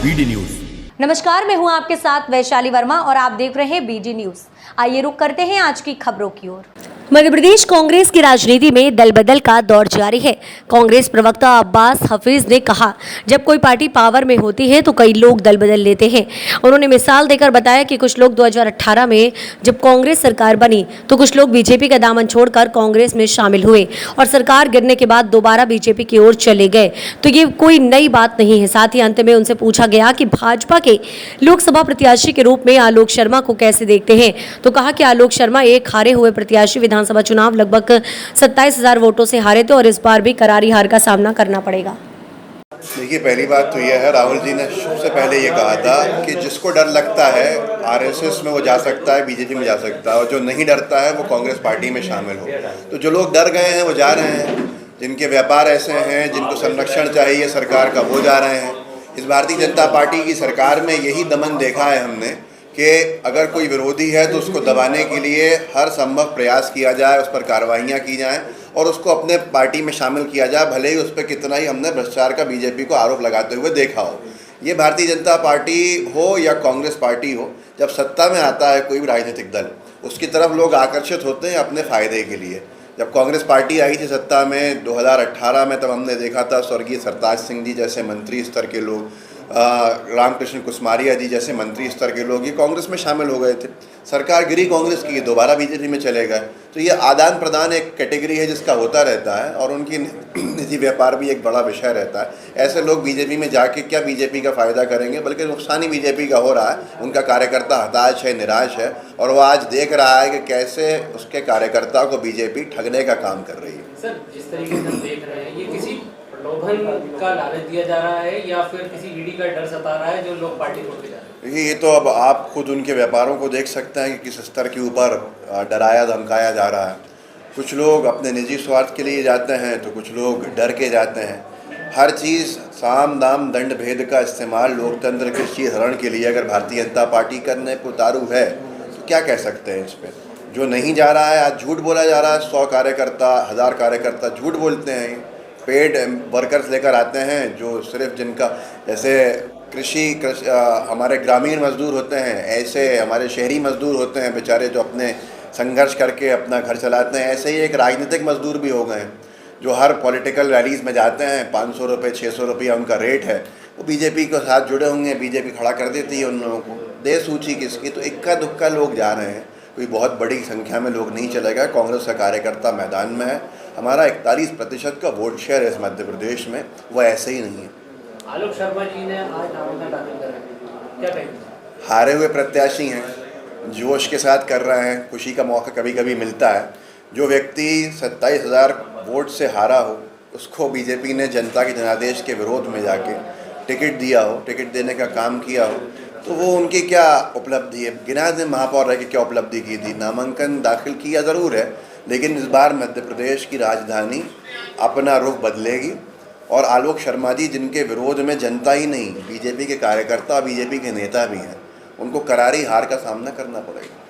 BD news. नमस्कार, मैं हूं आपके साथ वैशाली वर्मा और आप देख रहे हैं बीडी न्यूज। आइए रुक करते हैं आज की खबरों की ओर। मध्य प्रदेश कांग्रेस की राजनीति में दल बदल का दौर जारी है। कांग्रेस प्रवक्ता अब्बास हफीज ने कहा, जब कोई पार्टी पावर में होती है तो कई लोग दल बदल लेते हैं। उन्होंने मिसाल देकर बताया कि कुछ लोग 2018 में जब कांग्रेस सरकार बनी तो कुछ लोग बीजेपी का दामन छोड़कर कांग्रेस में शामिल हुए और सरकार गिरने के बाद दोबारा बीजेपी की ओर चले गए। तो ये कोई नई बात नहीं है। साथ ही अंत में उनसे पूछा गया कि भाजपा के लोकसभा प्रत्याशी के रूप में आलोक शर्मा को कैसे देखते हैं, तो कहा कि आलोक शर्मा एक हारे हुए प्रत्याशी, विधानसभा चुनाव लगभग 27,000 वोटों से हारे थे और इस बार भी करारी हार का सामना करना पड़ेगा। देखिए, पहली बात तो यह है, राहुल जी ने सबसे पहले ये कहा था कि जिसको डर लगता है आरएसएस में वो जा सकता है, बीजेपी में जा सकता है, और जो नहीं डरता है वो कांग्रेस पार्टी में शामिल हो। तो जो लोग डर गए हैं वो जा रहे हैं, जिनके व्यापार ऐसे हैं, जिनको संरक्षण चाहिए सरकार का, वो जा रहे हैं। इस भारतीय जनता पार्टी की सरकार में यही दमन देखा है हमने कि अगर कोई विरोधी है तो उसको दबाने के लिए हर संभव प्रयास किया जाए, उस पर कार्रवाइयाँ की जाएँ और उसको अपने पार्टी में शामिल किया जाए, भले ही उस पर कितना ही हमने भ्रष्टाचार का बीजेपी को आरोप लगाते हुए देखा हो। ये भारतीय जनता पार्टी हो या कांग्रेस पार्टी हो, जब सत्ता में आता है कोई भी राजनीतिक दल, उसकी तरफ लोग आकर्षित होते हैं अपने फ़ायदे के लिए। जब कांग्रेस पार्टी आई थी सत्ता में 2018 में, तब हमने देखा था स्वर्गीय सरताज सिंह जी जैसे मंत्री स्तर के लोग, रामकृष्ण कुसमारिया जी जैसे मंत्री स्तर के लोग ये कांग्रेस में शामिल हो गए थे। सरकार गिरी कांग्रेस की, दोबारा बीजेपी में चले गए। तो ये आदान प्रदान एक कैटेगरी है जिसका होता रहता है और उनकी निजी व्यापार भी एक बड़ा विषय रहता है। ऐसे लोग बीजेपी में जाके क्या बीजेपी का फ़ायदा करेंगे, बल्कि नुकसान ही बीजेपी का हो रहा है। उनका कार्यकर्ता हताश है, निराश है और वो आज देख रहा है कि कैसे उसके कार्यकर्ताओं को बीजेपी ठगने का काम कर रही है। सर, जिस तरीके से हम देख रहे हैं, ये किसी प्रलोभन का लालच दिया जा रहा है या फिर किसी ईडी का डर सता रहा है जो लोग पार्टी छोड़ के जा रहे हैं? देखिए, ये तो अब आप खुद उनके व्यापारों को देख सकते हैं कि किस स्तर के ऊपर डराया धमकाया जा रहा है। कुछ लोग अपने निजी स्वार्थ के लिए जाते हैं तो कुछ लोग डर के जाते हैं। हर चीज़ साम दाम दंड भेद का इस्तेमाल लोकतंत्र के शीतहरण के लिए अगर भारतीय जनता पार्टी करने को उतारू है तो क्या कह सकते हैं इस पर। जो नहीं जा रहा है, आज झूठ बोला जा रहा है, 100 कार्यकर्ता 1000 कार्यकर्ता झूठ बोलते हैं, पेड वर्कर्स लेकर आते हैं जो सिर्फ जिनका जैसे हमारे ग्रामीण मजदूर होते हैं, ऐसे हमारे शहरी मजदूर होते हैं बेचारे जो अपने संघर्ष करके अपना घर चलाते हैं। ऐसे ही एक राजनीतिक मजदूर भी हो गए हैं जो हर पॉलिटिकल रैलीज़ में जाते हैं, 500 रुपये 600 रुपया उनका रेट है। वो बीजेपी के साथ जुड़े होंगे, बीजेपी खड़ा कर देती है उन लोगों को। दे सूची किसकी, तो इक्का दुक्का लोग जा रहे हैं, कोई बहुत बड़ी संख्या में लोग नहीं चलेगा। कांग्रेस का कार्यकर्ता मैदान में है। हमारा 41% का वोट शेयर है इस मध्य प्रदेश में, वो ऐसे ही नहीं है। आलोक शर्मा जी ने आज नामांकन दाखिल करा, क्या कहेंगे? हारे हुए प्रत्याशी हैं, जोश के साथ कर रहे हैं, खुशी का मौका कभी कभी मिलता है। जो व्यक्ति 27,000 वोट से हारा हो उसको बीजेपी ने जनता के जनादेश के विरोध में जाके टिकट दिया हो, टिकट देने का काम किया हो, तो वो उनकी क्या उपलब्धि है। गिना दें महापौर रह के क्या उपलब्धि की थी। नामांकन दाखिल किया ज़रूर है, लेकिन इस बार मध्य प्रदेश की राजधानी अपना रुख बदलेगी और आलोक शर्मा जी, जिनके विरोध में जनता ही नहीं बीजेपी के कार्यकर्ता, बीजेपी के नेता भी हैं, उनको करारी हार का सामना करना पड़ेगा।